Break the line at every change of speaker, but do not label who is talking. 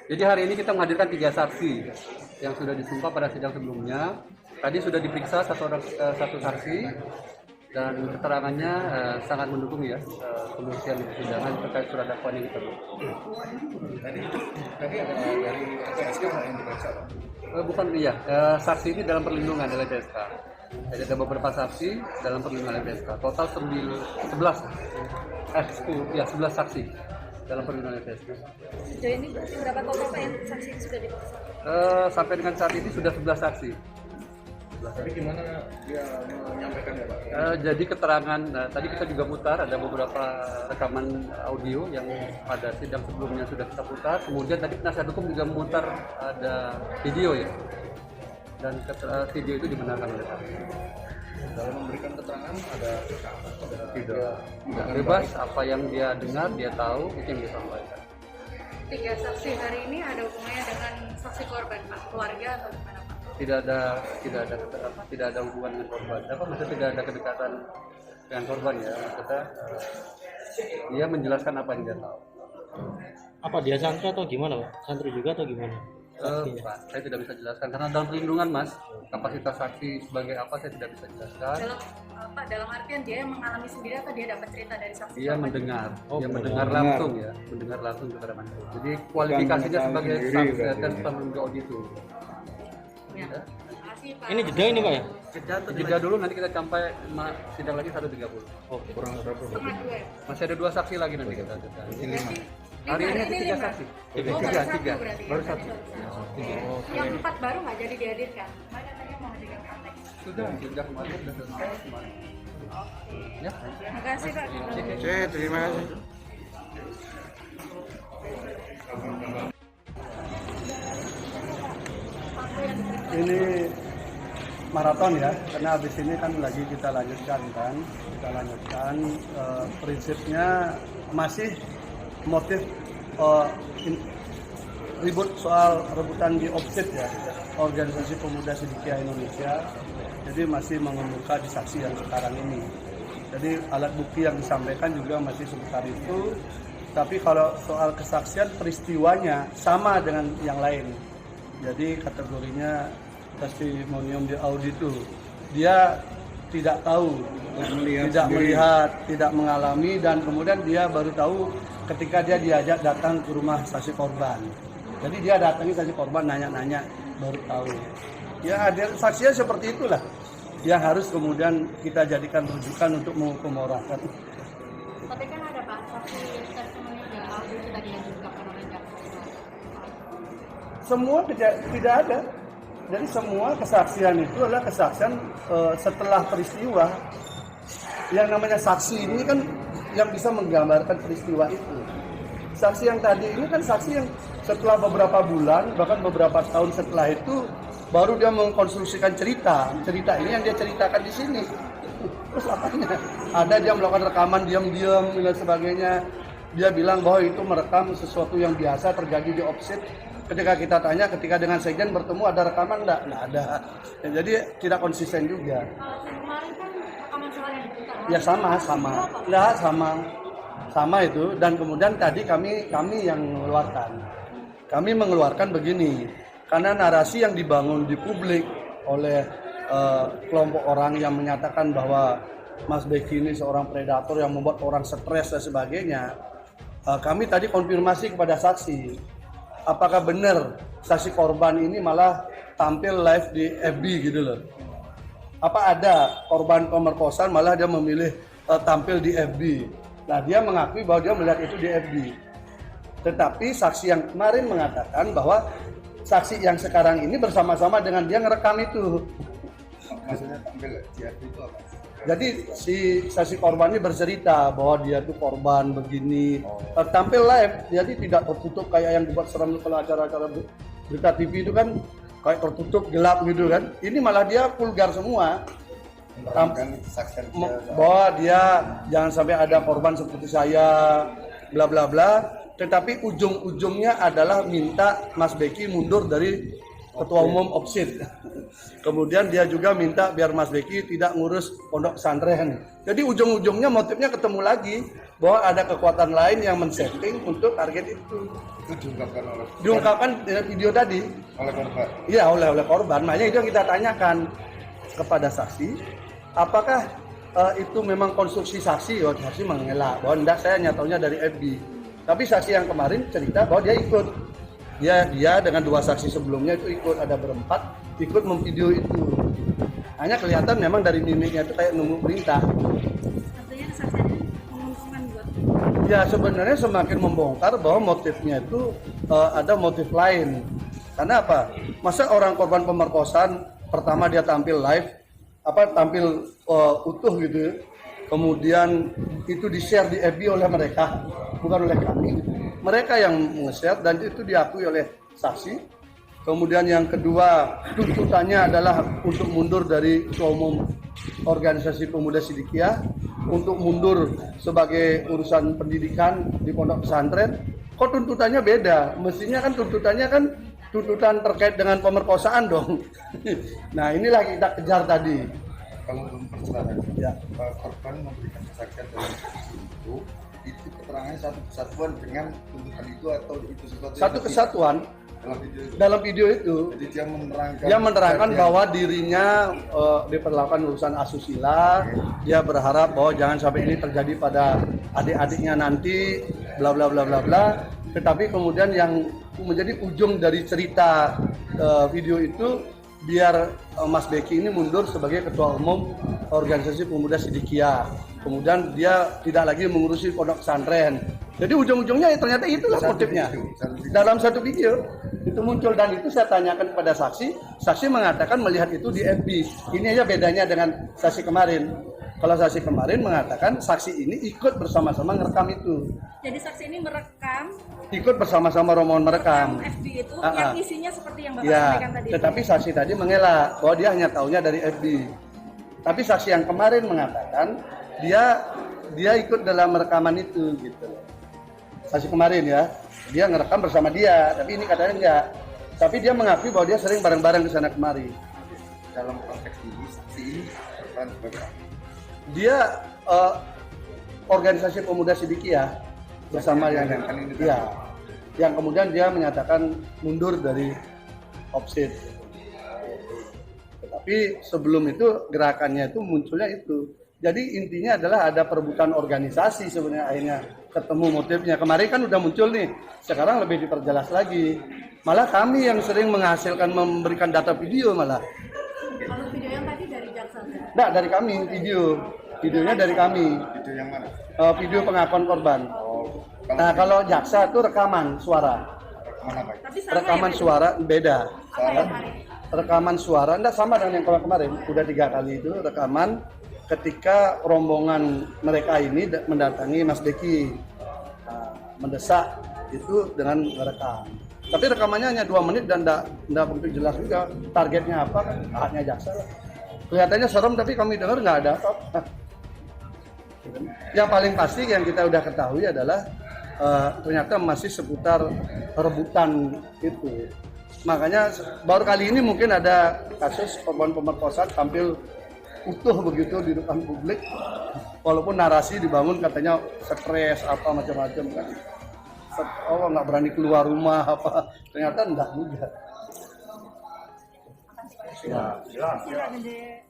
Jadi hari ini kita menghadirkan 3 saksi yang sudah disumpah pada sidang sebelumnya. Tadi sudah diperiksa satu saksi dan keterangannya sangat mendukung ya pembuktian di persidangan terkait surat dakwaan yang kita buat.
Tadi ada dari LPSK yang diperiksa, Pak?
Bukan iya, saksi ini dalam perlindungan LPSK. Jadi ada beberapa saksi dalam perlindungan LPSK. Total 11 saksi dalam perlindungan LPSK.
Sejauh ini berapa total Pak yang saksi yang sudah diperiksa?
Sampai dengan saat ini sudah 11 saksi.
Tapi gimana dia menyampaikan ya, Pak?
Jadi keterangan, tadi kita juga putar, ada beberapa rekaman audio yang pada sidang sebelumnya sudah kita putar. Kemudian tadi penasihat hukum juga memutar ada video ya, dan video itu dibenarkan oleh kami.
Dalam memberikan keterangan ada
Tidak bebas, apa yang dia dengar, dia tahu, itu yang dia sampaikan.
3 saksi hari ini ada hubungannya dengan saksi korban Pak, keluarga atau gimana Pak?
Tidak ada hubungan dengan korban. Maksudnya tidak ada kedekatan dengan korban ya. Maksudnya dia menjelaskan apa yang dia tahu.
Apa dia santri atau gimana, Pak? Santri juga atau gimana?
Pak, saya tidak bisa jelaskan karena dalam perlindungan, Mas. Kapasitas saksi sebagai apa saya tidak bisa jelaskan.
Dalam artian dia yang mengalami sendiri atau dia dapat cerita dari saksi?
Dia mendengar, dia mendengar langsung kepada manusia. Jadi kualifikasinya
Bukan
sebagai
sendiri,
saksi
berarti.
dan penunggu auditu.
Ya. Terima kasih Pak.
Ini jeda ini, Pak ya?
Jeda dulu, nanti kita sampai sidang lagi 1.30.
Oh,
kurang berapa?
Setengah 2 ya?
Masih ada 2 saksi lagi nanti kita.
Ini 5.
Hari ini ada 3
5.
saksi.
Oh, baru satu berarti.
Baru
ya?
satu.
Yang 4 baru nggak jadi dihadirkan? Mana tadi mau hadirkan konteks?
Sudah kemarin sudah selesai kemarin. Ya.
Terima kasih Pak.
Oke, terima kasih.
Ini maraton ya, karena habis ini kan lagi kita lanjutkan prinsipnya masih motif ribut soal rebutan di offset ya, organisasi pemuda Sidikiyah Indonesia. Jadi masih mengemuka di saksi yang sekarang ini. Jadi alat bukti yang disampaikan juga masih seputar itu. Tapi kalau soal kesaksian peristiwanya sama dengan yang lain. Jadi kategorinya testimonium di audit itu dia tidak tahu, tidak melihat, tidak mengalami, dan kemudian dia baru tahu ketika dia diajak datang ke rumah saksi korban. Jadi dia datangi saksi korban, nanya-nanya, baru tahu. Ya, saksinya seperti itulah yang harus kemudian kita jadikan rujukan untuk menghukum orang.
Tapi kan ada Pak, saksi testimoni di audit tadi yang diungkapkan oleh jaksa.
Semua tidak ada. Jadi semua kesaksian itu adalah kesaksian setelah peristiwa. Yang namanya saksi ini kan yang bisa menggambarkan peristiwa itu. Saksi yang tadi ini kan saksi yang setelah beberapa bulan, bahkan beberapa tahun setelah itu, baru dia mengkonstruksikan cerita. Cerita ini yang dia ceritakan di sini. Terus apanya? Ada dia melakukan rekaman diam-diam dan sebagainya. Dia bilang bahwa itu merekam sesuatu yang biasa terjadi di offset. Ketika kita tanya, ketika dengan sekjen bertemu ada rekaman enggak? Nggak ada. Ya, jadi tidak konsisten juga.
Kemarin kan rekaman suara yang diputar.
Ya sama. Ya sama itu. Dan kemudian tadi kami yang mengeluarkan. Kami mengeluarkan begini, karena narasi yang dibangun di publik oleh kelompok orang yang menyatakan bahwa Mas Beki ini seorang predator yang membuat orang stres dan sebagainya. Kami tadi konfirmasi kepada saksi. Apakah benar saksi korban ini malah tampil live di FB gitu loh? Apa ada korban pemerkosaan malah dia memilih tampil di FB? Nah, dia mengakui bahwa dia melihat itu di FB. Tetapi saksi yang kemarin mengatakan bahwa saksi yang sekarang ini bersama-sama dengan dia ngerekam itu.
Maksudnya tampil di FB itu apa?
Jadi si saksi korban ini bercerita bahwa dia tuh korban begini, tampil live, jadi tidak tertutup kayak yang dibuat serem kalau acara-acara berita TV itu kan kayak tertutup gelap gitu kan. Ini malah dia vulgar semua. Bahwa dia jangan sampai ada korban seperti saya, bla bla bla. Tetapi ujung-ujungnya adalah minta Mas Beki mundur dari ketua umum OPSID. Kemudian dia juga minta biar Mas Beki tidak ngurus pondok pesantren. Jadi ujung-ujungnya motifnya ketemu lagi. bahwa ada kekuatan lain yang men-setting untuk target itu.
Itu
Diungkapkan dalam video tadi.
oleh korban.
Iya, oleh korban. Makanya itu yang kita tanyakan kepada saksi, apakah itu memang konstruksi saksi? Oh, saksi mengelak bahwa enggak, saya nyatanya dari FB. Tapi saksi yang kemarin cerita bahwa dia ikut. Dia dengan 2 saksi sebelumnya itu ikut, ada berempat ikut memvideo itu. Hanya kelihatan memang dari mimiknya itu kayak nunggu perintah.
Artinya kesaksian ini menguntungkan buat
Ya sebenarnya semakin membongkar bahwa motifnya itu ada motif lain. Karena apa? Masa orang korban pemerkosaan pertama dia tampil live, tampil utuh gitu, kemudian itu di-share di FB oleh mereka, bukan oleh kami. Mereka yang nge-share dan itu diakui oleh saksi. Kemudian yang kedua, tuntutannya adalah untuk mundur dari Ketua Umum Organisasi Pemuda Sidikiyah, untuk mundur sebagai urusan pendidikan di pondok pesantren. Kok tuntutannya beda? Mestinya kan tuntutannya kan tuntutan terkait dengan pemerkosaan dong. Nah inilah kita kejar tadi.
Kalau untuk persidangan,
Ya.
korban memberikan kesaksian dalam itu keterangannya satu kesatuan dengan tuntutan itu atau itu sesuatu
Satu
yang
kesatuan
dalam video itu.
dalam video itu.
Jadi
Dia menerangkan
kejadian.
bahwa dirinya diperlakukan urusan asusila. Dia berharap bahwa jangan sampai ini terjadi pada adik-adiknya nanti, bla bla bla bla bla. Tetapi kemudian yang menjadi ujung dari cerita video itu, biar Mas Beki ini mundur sebagai Ketua Umum Organisasi Pemuda Sidikiyah. Kemudian dia tidak lagi mengurusi pondok pesantren. Jadi ujung-ujungnya ternyata itulah motifnya. Dalam satu video itu muncul, dan itu saya tanyakan kepada saksi. Saksi mengatakan melihat itu di FB. Ini aja bedanya dengan saksi kemarin. Kalau saksi kemarin mengatakan saksi ini ikut bersama-sama merekam itu.
jadi saksi ini merekam
Ikut bersama-sama rombongan merekam.
FB itu
Ah,
yang
ah.
isinya seperti yang Bapak
Ya,
sampaikan tadi.
tetapi saksi tadi mengelak bahwa dia hanya taunya dari FB. Tapi saksi yang kemarin mengatakan dia ikut dalam rekaman itu gitu. Saksi kemarin ya, dia ngerekam bersama dia, tapi ini katanya enggak. Tapi dia mengakui bahwa dia sering bareng-bareng ke sana kemari.
Dalam konteks ini saksi ini korban sebagai
Dia organisasi pemuda Sidikiyah bersama yang ya, yang kemudian dia menyatakan mundur dari OPSID. Tetapi sebelum itu gerakannya itu munculnya itu. Jadi intinya adalah ada perebutan organisasi sebenarnya, akhirnya ketemu motifnya. Kemarin kan udah muncul nih, sekarang lebih diperjelas lagi. Malah kami yang sering menghasilkan memberikan data video malah.
Kalau video yang tadi dari jaksa.
Nah, dari kami videonya dari kami.
video yang mana?
Video pengakuan korban.
Oh,
Nah, kalau jaksa itu rekaman suara.
rekaman apa?
Tapi sama
Rekaman
ya, Pak?
suara beda.
Apa yang hari?
Rekaman suara enggak sama dengan yang kemarin. Udah 3 kali itu rekaman ketika rombongan mereka ini mendatangi Mas Beki. Nah, mendesak itu dengan merekam. Tapi rekamannya hanya 2 menit dan enggak begitu jelas juga targetnya apa, kan haknya jaksa lah. Kelihatannya serem tapi kami dengar nggak ada apa-apa. Yang paling pasti yang kita udah ketahui adalah ternyata masih seputar rebutan itu. Makanya baru kali ini mungkin ada kasus korban pemerkosaan tampil utuh begitu di depan publik, walaupun narasi dibangun katanya stres apa macam-macam kan. Oh nggak berani keluar rumah apa, ternyata enggak juga.
Silakan deh.